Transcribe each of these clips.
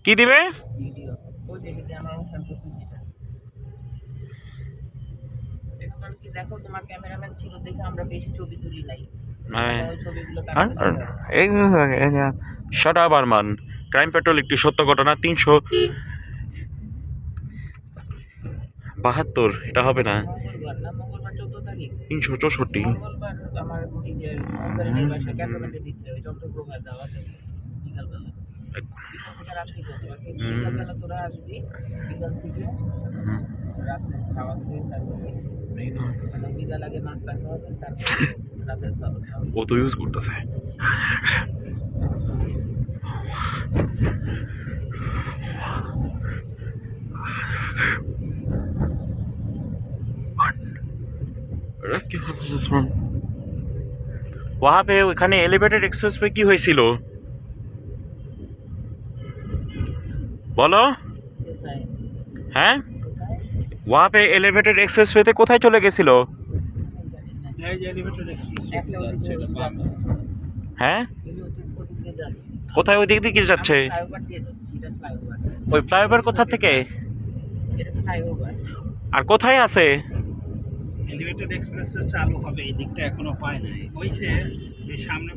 কি দিবে? ভিডিও ওই দেখে আমার অনুষ্ঠান করছি যেটা কি দেখো তোমার ক্যামেরাম্যান ছিল দেখে আমরা বেশি ছবি তুলি নাই ওই ছবিগুলো shut up Arman. Crime petrol একটি সত্য ঘটনা 372, এটা হবে না, মঙ্গলবার 14 তারিখ 364। মঙ্গলবার আমার এই যে অন্তরের বাসায় ক্যান্টনমেন্টের ভিতরে ওই চন্দ্রপ্রভার দাওয়াত আছে বিকালবেলা বিকাল থেকে রাত্রি পর্যন্ত বিকালবেলা তোরা আসবি বিকাল থেকে রাত্রে খাওয়া খেয়ে তারপরে বিকাল আগে নাস্তা খাওয়াবে তারপরে রাতের খাওয়া খাওয়াবে ও তো ইউজ করতেছে। वहाँ पे ওখানে এলিভেটেড এক্সপ্রেসওয়ে কি হয়েছিল বলো? কোথায় হ্যাঁ, কোথায় वहाँ पे এলিভেটেড এক্সপ্রেসওয়েতে কোথায় চলে গেছিল? এই যে এলিভেটেড এক্সপ্রেস একটা ওদিকে যাচ্ছে হ্যাঁ, ওদিকে যাচ্ছে কোথায় ওই দিক দিয়ে যাচ্ছে? ফ্লাইওভার দিয়ে যাচ্ছি এটা ফ্লাইওভার ওই ফ্লাইওভার কোথা থেকে? এটা ফ্লাইওভার আর কোথায় আছে? এলিভেটেড এক্সপ্রেস চালু হবে এই দিকটা এখনো হয় নাই হইছে এই সামনে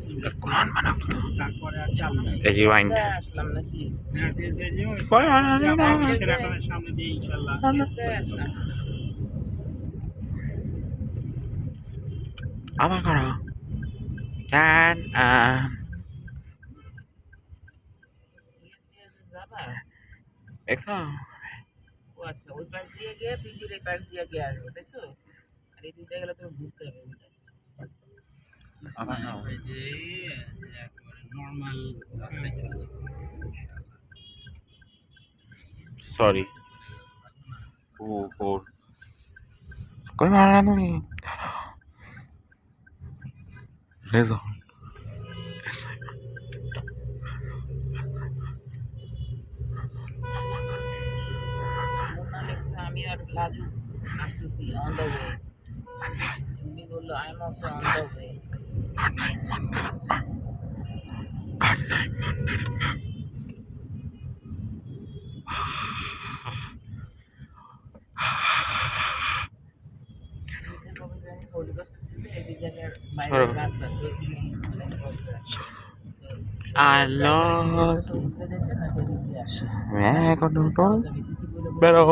তারপরে আর চালু নাই রিওয়াইন্ড। আসলাম নাকি হ্যাঁ সামনে দিয়ে ইনশাল্লাহ আসলাম আবার করো ক্যান যাবা দেখছো? ও আচ্ছা ওই পাশ দিয়ে গিয়ে বিজির এই পাশ দিয়ে গিয়ে আসবো তাই তো আর এই দিক দিয়ে গেলে তুমি ঘুরতে হবে নর্মাল রাস্তায় চলে যাবো सॉरी ओ कोई मारना नहीं ले जाओ ऐसा ही আমি আর লাজু আসতেছি অন দ্য ওয়ে জুনি বললো I am also on the way I love मैं को तो বেরো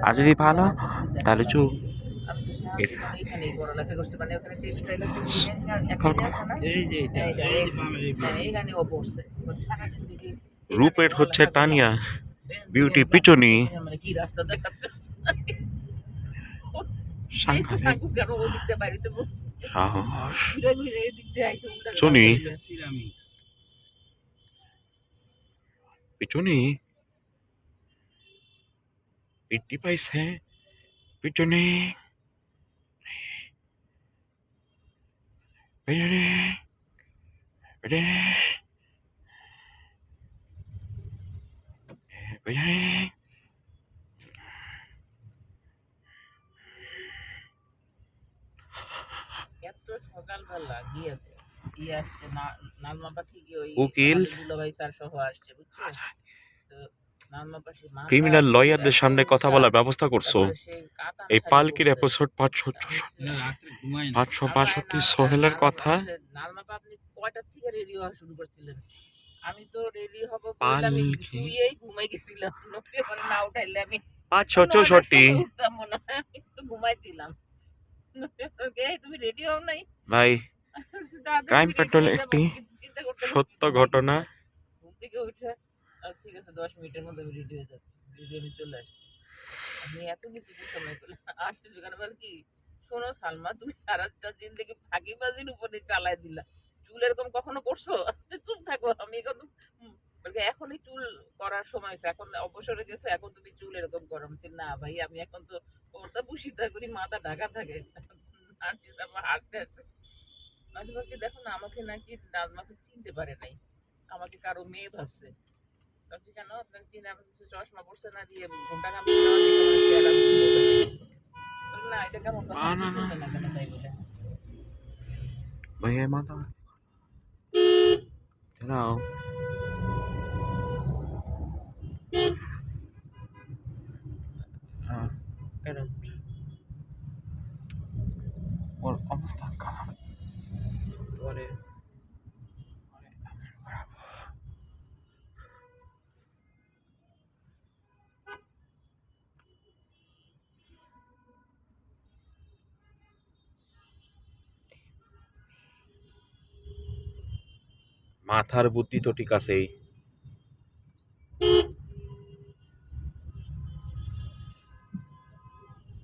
আর যদি ভালো তাহলে চুপ এইখানেই পড়ালেখা করছে মানে ওখানে টেক্সটাইল এইখানে ও পড়ছে রূপের হচ্ছে টানিয়া বিউটি পিছনি মানে কি রাস্তা দেখাচ্ছে সাহস চুনি পিছনি পিটি পাইছে পিছনে পিছনে পিছনে পিছনে এত সকালবেলা গিয়েছে কি আসছে নালমাপা ঠিকই ওই উকিল দুলাভাই স্যার সহ আসছে বুঝছো তো নালমাপা ক্রিমিনাল লয়ারদের সামনে কথা বলার ব্যবস্থা করছো এই পালকির এপিসোড 562 সোহেলের কথা নালমাপা আপনি কয়টার থেকে রেডি হওয়া শুরু করছিলেন আমি তো রেডি হব বলে আমি শুয়েই ঘুমাই গেছিলাম মানে না উঠাইলে আমি 564 মনে হয় আমি তো ঘুমাইছিলাম তুমি রেডি হও নাই ভাই ক্রাইম পেট্রোল একটি সত্য ঘটনা ঘুম থেকে উঠে ঠিক আছে 10 মিনিটের মধ্যে আমি রেডি হয়ে যাচ্ছি রেডি আমি চলে আসছি আমি এত কিছু সময় করলাম আজকে জোগাড় বল কি শোনো সালমা তুমি সারাটা জিন্দগি ফাঁকিবাজির উপরে চালাই দিলা চুল এরকম কখনো করছো আচ্ছা চুপ থাকো আমি এখনই চুল করার সময় এখন অবসরে গেছে এখন তুমি চুল এরকম করো না ভাই আমি এখন তো ওটা বুসিতা করি মাথা ঢাকা থাকে হাঁটতে হাঁটতে মাঝে মাঝে দেখো না আমাকে নাকি নাজমাকে চিনতে পারে নাই আমাকে কারো মেয়ে ভাবছে কেন আপনার চিনে চশমা পড়ছে না দিয়ে ঘুমটা না এটা কেমন ভাইয়া মাথা নাও হ্যাঁ কেন ওর অবস্থা খারাপ তোমারে মাথার বুদ্ধি তো ঠিক আছেই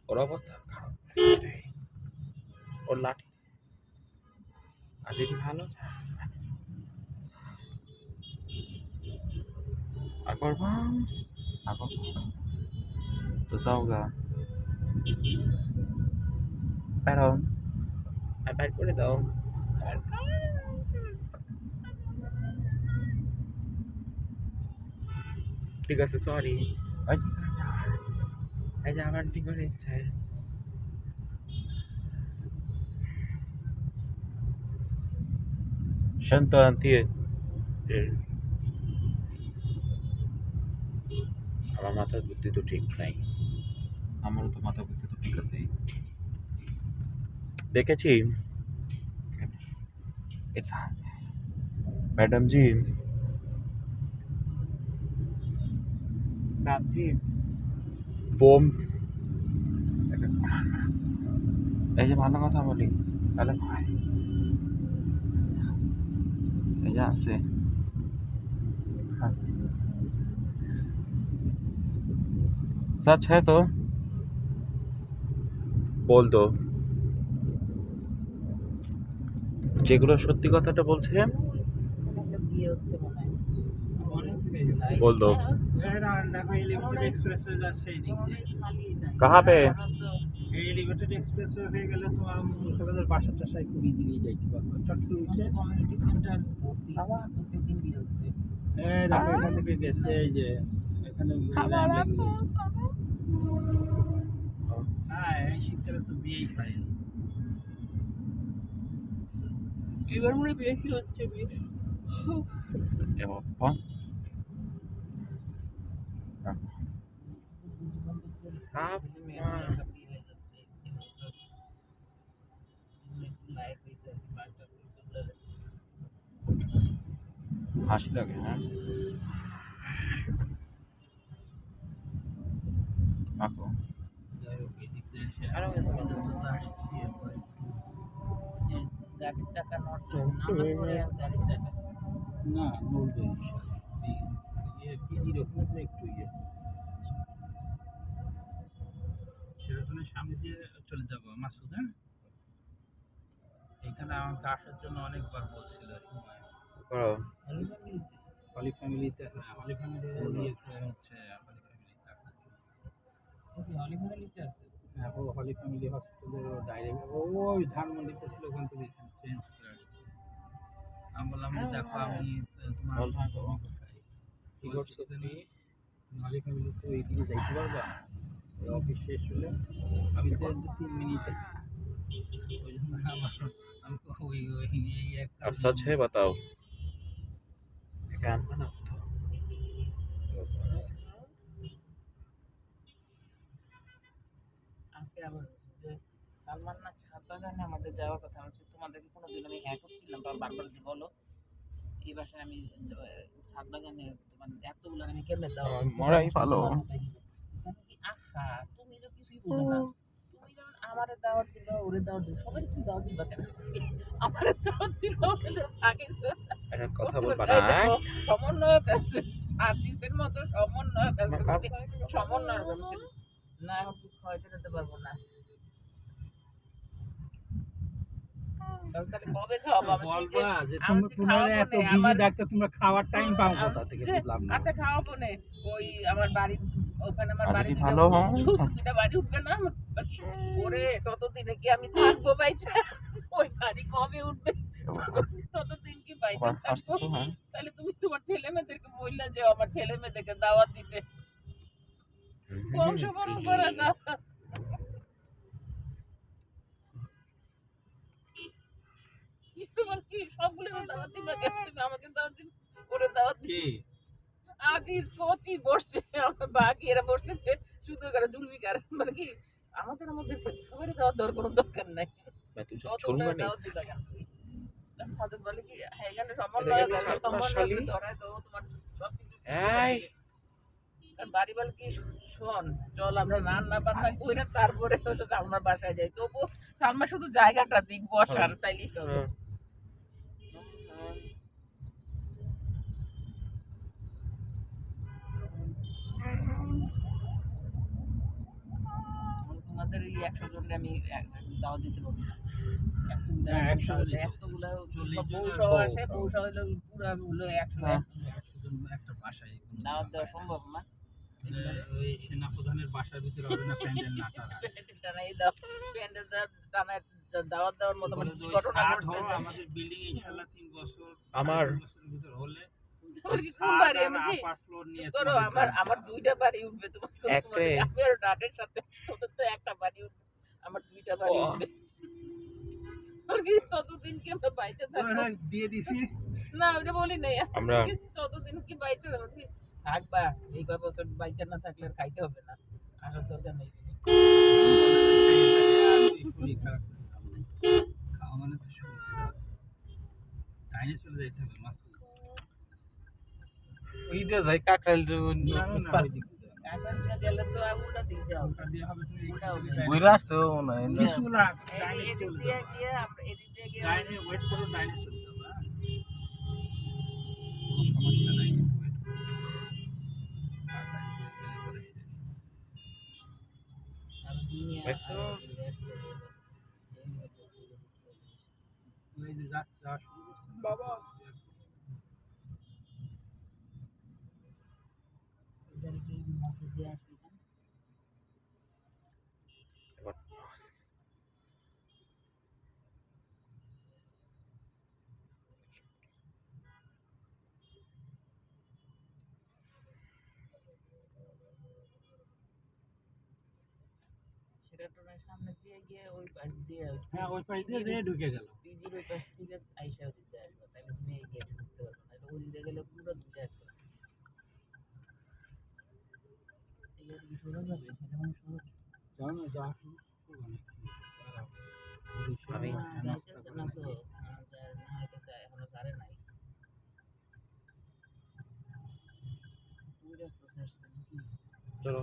ওর অবস্থা খারাপ ওর লাঠি আজকে কি ভালো আর করবা তো যাও গা বেরো আর বাইর করে দাও ঠিক আছে সরি এই যে আবার ঠিক করে দিচ্ছে শান্ত আনতি আমার মাথার বুদ্ধি তো ঠিক নাই আমারও তো মাথা বুদ্ধি তো ঠিক আছে দেখেছি मैडम जी मैम जी वो এই যে ভালো কথা বলি তাহলে ভাই এই যে আছে सच है तो बोल दो যেগুলো সত্যি কথাটা বলছে ওখানে একটা বিয়ে হচ্ছে মনে হয় অনেক बोल दो দেখো এলিভেটেড এক্সপ্রেসওয়ে যাচ্ছে এই দিক দিয়ে খালি নাই कहाँ पे এই এলিভেটেড এক্সপ্রেসওয়ে হয়ে গেলে তো তোমাদের বাসা টাসায় খুব ইজিলি যাইতে পারবে চট করে উঠে কমিউনিটি সেন্টার ভর্তি প্রত্যেকদিন বিয়ে হচ্ছে এই দেখো এখান থেকে গেছে এই যে এখানে হ্যাঁ এই শীতকালে তো বিয়েই হয় এবার মনে হয় বেশি হচ্ছে বেশ হাসি লাগে হ্যাঁ আঁকো যাই হোক এই দিক দিয়ে এসে আরো আসছি এরপর গাড়ির চাকা নড়ছে নামার পরে আর গাড়ির চাকা না নড়বে পিজির ওখানে একটু সেরকমের সামনে দিয়ে চলে যাব মাসুদ হ্যাঁ এখানে আমাকে আসার জন্য অনেকবার বলছিল করো হলি ফ্যামিলিতে হ্যাঁ হলি ফ্যামিলি হচ্ছে হলি ফ্যামিলিতে আছে হ্যাঁ ও হলি ফ্যামিলি হসপিটালের ডাইরেক্ট ওই ধানমন্ডিতে ছিল ওখান থেকে এখানে চেঞ্জ করে আসছে আমি বললাম যে দেখো আমি তোমার কোথায় কি করছো তুমি হলি ফ্যামিলি তো এইদিকে যাইতে পারবা অফিস শেষ হলে আমি তো 2-3 মিনিটে ওই জন্য আমি ওই এই একটা अब सच है बताओ कान बना আজকে আবার যে সালমান না ছাদ বাগানে আমাদের যাওয়ার কথা হচ্ছে তোমাদেরকে কোনোদিন আমি হ্যাঁ করছিলাম বা বারবার যে বলো এই বাসায় আমি ছাদ বাগানে তোমার এতগুলো আমি কেমনে দাও মরাই ভালো আহা তুমি তো কিছুই বুঝো না তুমি যেমন আমারে দাওয়াত দিবা ওরে দাওয়াত দিবা সবাই তুমি দাওয়াত দিবা কেন আমারে দাওয়াত দিবা ওরে আগে একটা কথা বলবা না সমন্বয়ক আছে সার্ভিসের মতো সমন্বয়ক আছে সমন্বয়ক আছে না এখন কিছু খাওয়াইতে দিতে পারবো না তাহলে কবে খাওয়াবো বলবা যে তোমরা এত বিজি ডাক্তার তোমরা খাওয়ার টাইম পাও কোথা থেকে বুঝলাম না আচ্ছা খাওয়াবো না ওই আমার বাড়ি ওখানে আমার বাড়ি ভালো হ্যাঁ দুটা বাড়ি উঠবে না ওরে ততদিনে কি আমি থাকবো বাইচা ওই বাড়ি কবে উঠবে ততদিন কি বাইচা থাকবো তাহলে তুমি তোমার ছেলে মেয়েদেরকে বললে যে আমার ছেলে মেয়েদেরকে দাওয়াত দিতে বংশবরণ করে দাওয়াত তোমার কি সবগুলো দাওয়াত দিবে বা কেন তুমি আমাকে দাওয়াত দিন ওরে দাওয়াত দিন কে আজিজ কোচি বসছে আমার বাকি এরা বসছে যে শুধু করে জুলফিকার মানে কি আমাদের মধ্যে সবাই দাওয়াত দেওয়ার কোনো দরকার নাই मैं तुझे কতগুলো छोड़ूंगा नहीं দাওয়াত इससे। দিলা কেন তুমি সাথে বলে কি হ্যাঁ এখানে সমন্বয় আছে সমন্বয় ধরায় তো তোমার সব কিছু এই বাড়ি বল কি শোন চল আমরা রান্না বান্না কইরা তারপরে হলো সালমার বাসায় যাই তবু সালমা শুধু জায়গাটা দিক বসার তাইলেই হবে তোমাদের এই 100 জনের আমি দাওয়াত দিতে পারবো না হ্যাঁ, 100 জনই তো। এতগুলা 40 বউ জনের সহ বউ। আসে বউ সহ হলো পুরা হলো 100 100 জন একটা বাসায় কোনো দাওয়াত দেওয়া জায়গায়। সম্ভব না ওই সেনাপ্রধানের বাসার ভিতরে হবে না প্যান্ডেল না টানা। টানা এই দাও প্যান্ডেল টানা দাওয়াত দেওয়ার মতো বলে যে ওই ঘটনা ছাদ ঘটছে হবে আমাদের বিল্ডিং ইনশাআল্লাহ 3 বছর আমার- 3 বছরের ভিতর হলে তোমার কি কোন বাড়ি আমি জি আপার ফ্লোর নিয়ে চুপ করো আমার দুইটা বাড়ি উঠবে তোমার একরে। আমি আর ডাটের সাথে তোদের তো একটা বাড়ি উঠবে আমার দুইটা বাড়ি উঠবে আর কি ততদিন কি আমরা বাইচে থাকবো দিয়ে দিছি না ওটা বলি নাই আমরা- কি ততদিন কি বাইচে থাকবো কি থাকবা এই কয় বছর বাইচে না থাকলে আর খাইতে হবে না আসার দরকার নেই তুমি শরীর খারাপ খাওয়া মানে তো শরীর খারাপ টাইনে চলে যাইতে হবে মাছ ঈদে যাই কাকরাইল কাকার গেলে তো উল্টা দিক দেওয়া ওটা দিয়ে হবে তুমি ওটা হবে। ওই রাস্তাও মনে হয় না। কিছু না ডাইনে এদিক চলে দিয়ে যাবে গিয়ে আমরা এদিক দিয়ে গিয়ে ডাইনে ওয়েট করো ডাইনে চলে যাবে হ্যাঁ? কোনো সমস্যা নাই ওয়েট করো আর ডাইনে গেলে পরে শেষ। আমি দুনিয়া দেখছো? ওই যে যাওয়া শুরু করছে বাবা। সেরাটোনের সামনে দিয়ে গিয়ে ওই পাশ দিয়ে হ্যাঁ ওই পাশ দিয়ে রে ঢুকে গেল পিজির ওই পাশ থেকে আইসা ওদিক দিয়ে আসবে তাহলে তুমি এই গেটে ঢুকতে পারবে না ওই দিকে গেলে পুরো দিকে আসতে হবে এই গেট কি সোজা যাবে এটা মানে সহজ যাও না যাওয়া শুরু করবো নাকি আমি- যাইতেছে না তো না হয়তো এখনো সারে নাই ওই রাস্তা ছাড়ছে নাকি চলো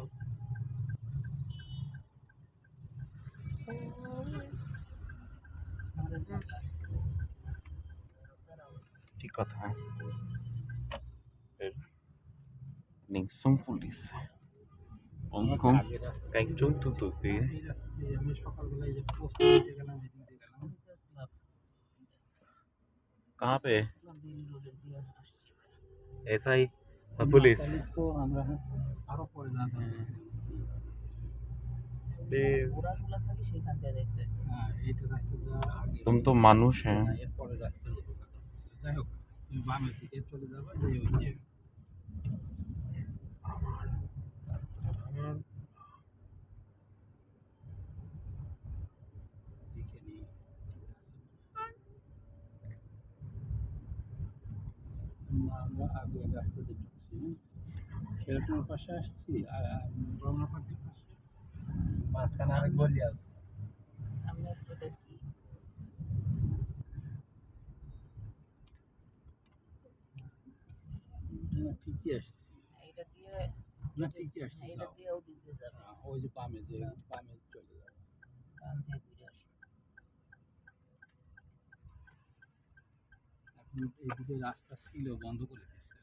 আমাদের সামনে। ঠিক কথা Nenhum polícia. Vamos আগের রাস্তা Tem tudo do que এই রাস্তা দিয়ে আমি সকালবেলায় যে পোস্ট দিতে গেলাম এদিক দিয়ে গেলাম Officers Club, कहाँ पे Club Daily Road এর দিয়ে আসছি। ऐसा ही पुलिस তাহলে তো আমরা আরো পরে যাওয়া प्लीज ওরাগুলা খালি সেখান থেকে দেখতে হতো। হ্যাঁ এইটা রাস্তা যাওয়ার আগে तुम तो मानुष हैं না, এরপরে রাস্তা দিয়ে ঢোকা দরকার ছিল। যাই হোক তুমি বামের দিকে চলে যাবে যে ওই যে দিকে নিয়ে আমরা আগে রাস্তা দিয়ে ঢুকছি সেরকম পাশে আসছি আর রমনা পার্কের পাশে মাঝখানে আরেক গলি আছে। আমরা এটা কি না ঠিকই আসছি এটা দিয়ে না ঠিকই আসছি এটা যাও। দিয়ে ওদিক দিয়ে যাবে ওই যে বামে যে বামে চলে যাবে কান দিয়ে ঘুরে আসবে এখন এইদিকে রাস্তা ছিল বন্ধ করে দিচ্ছে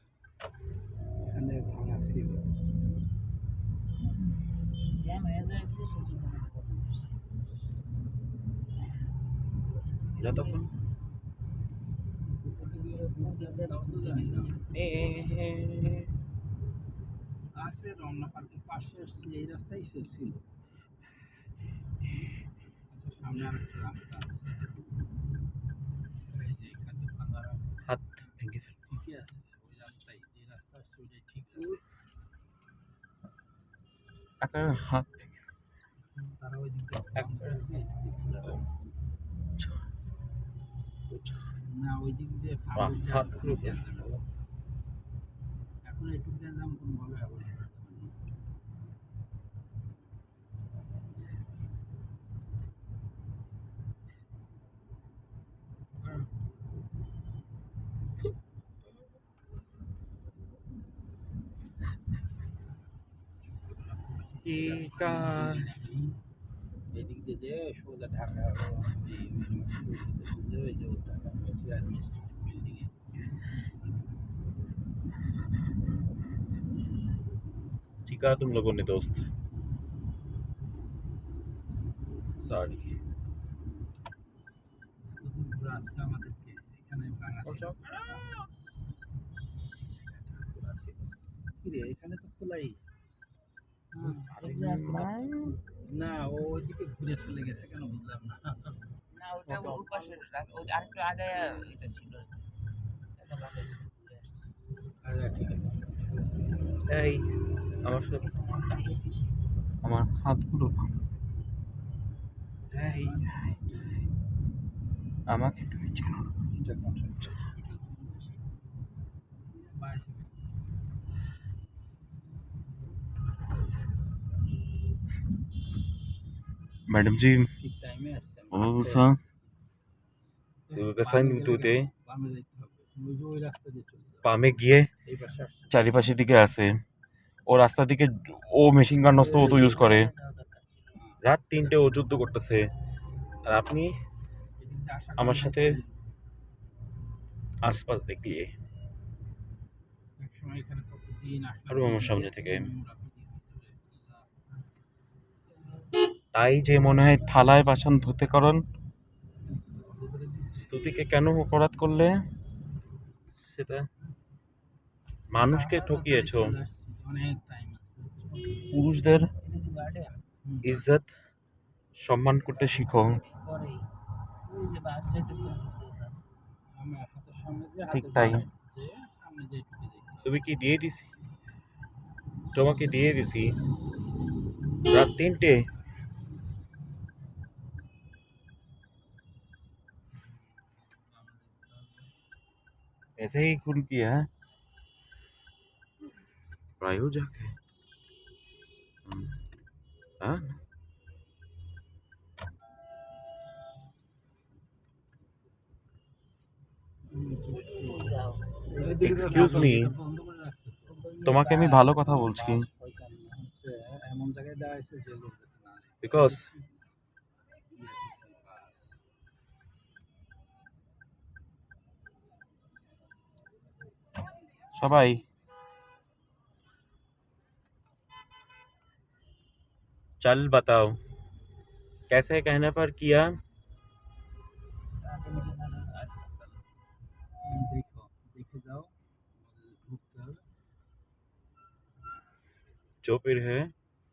এখানে ভাঙা ছিল জ্যাম হয়ে যায় কি শুধু মনে কত বেশি যতক্ষণ আছে রমনা পার্কের পাশে আসছি এই রাস্তাই ছিল আচ্ছা সামনে আরেকটা রাস্তা আছে এই যে এখানে ভাঙা রাস্তা हाथ भेंगे ঠিকই আছে ওই রাস্তাই যে রাস্তা আসছে ওইটাই ঠিক আছে अगर हाथ তারা ওই দিকে বন্ধ করে দিয়ে এদিকে চলে যাবে। না ওই দিক দিয়ে হাতগুলো এখন একটু দাম কোনোভাবে ব্যবহার করা যাবে না। এদিক দিয়ে যে সোজা ঢাকা ওই যে ঢাকা বিল্ডিং এ ठीक है तुम लोगों ने दोस्त सॉरी ঘুরে আসছে আমাদেরকে এখানে ভাঙা ছিল। কিরে এখানে তো খোলাই না, ও ওইদিকে ঘুরে চলে গেছে কেন বুঝলাম না। না ওটা ওই পাশে ওই আরেকটু আগে এটা ছিল এটা ভালো হয়েছে, ঘুরে আসছে। আচ্ছা ঠিক আছে। এই আমার সাথে আমার হাতগুলো এই আমাকে তুমি চেনো না। বাইশ मैडम जी ঠিক টাইমে আসছে। सा সাইন দিতে বামে যাইতে হবে, ওই যে ওই রাস্তা দিয়ে চলে যাবে। পামে গিয়ে এই পাশে আসছে। চারিপাশের দিকে আছে ও রাস্তার দিকে ও মেশিন গান অস্ত্র ও তো ইউজ করে দেওয়া দরকার ছিল। রাত 3টে ও যুদ্ধ করতেছে আর আপনি এদিক দিয়ে আশা আমার করি সাথে যাইতে আশপাশ দেখলে একসময় এখানে কতদিন আসলাম। আরো আমার সামনে থেকে নোংরা ভিডিও তাই যে মনে হয় থালায় বাসন ধুতে করন ভিতরে দিচ্ছে। স্তুতিকে কেন অপরাধ করলে সেটা মানুষকে ঠকিয়েছো চলে আসছি, অনেক টাইম আছে। পুরুষদের এটা কি গার্ডেন ইজ্জত সম্মান করতে শিখো পরেই ওই যে বাস যাইতেছে ওই দিক দিয়ে যাও। আমার হাতের সামনে দিয়ে ঠিক হাতের তাই। বামে যে সামনে যে ঢুকে যাইতে হবে। তুমি কি দিয়ে দিছি তোমাকে দিয়ে দিছি রাত 3টে ऐसे ही खून किया है प्रायो जाके हाँ ওইদিকে যাও। এক্সকিউজ মি বন্ধ করে রাখছে তো। তোমাকে আমি ভালো কথা বলছি ওইখানে হচ্ছে এমন জায়গায় দেওয়া হয়েছে যে লোক যাতে না দেখে। বিকজ সবাই चल बताओ कैसे कहने पर किया দেখো দেখে যাও, আমাদের ঢুকতে হবে। जो फिर है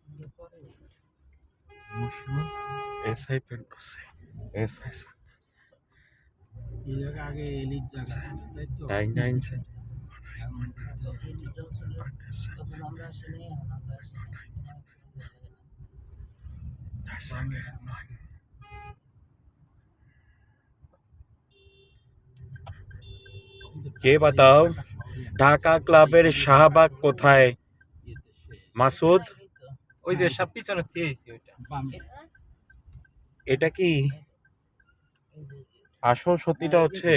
যে পরে ऐसा ही पेंट से ऐसा ऐसा এই জায়গা আগে এলিট জায়গা ছিল, তাই তো? 99 से এখন তো এই যখন ছিল তখন আমরা আসিনি, এখন আমরা আসি কে বাতাও ঢাকা ক্লাবের শাহবাগ কোথায় মাসুদ ওই যে সব পিছনে দিয়েছি ওইটা এটা কি আসল সত্যিটা হচ্ছে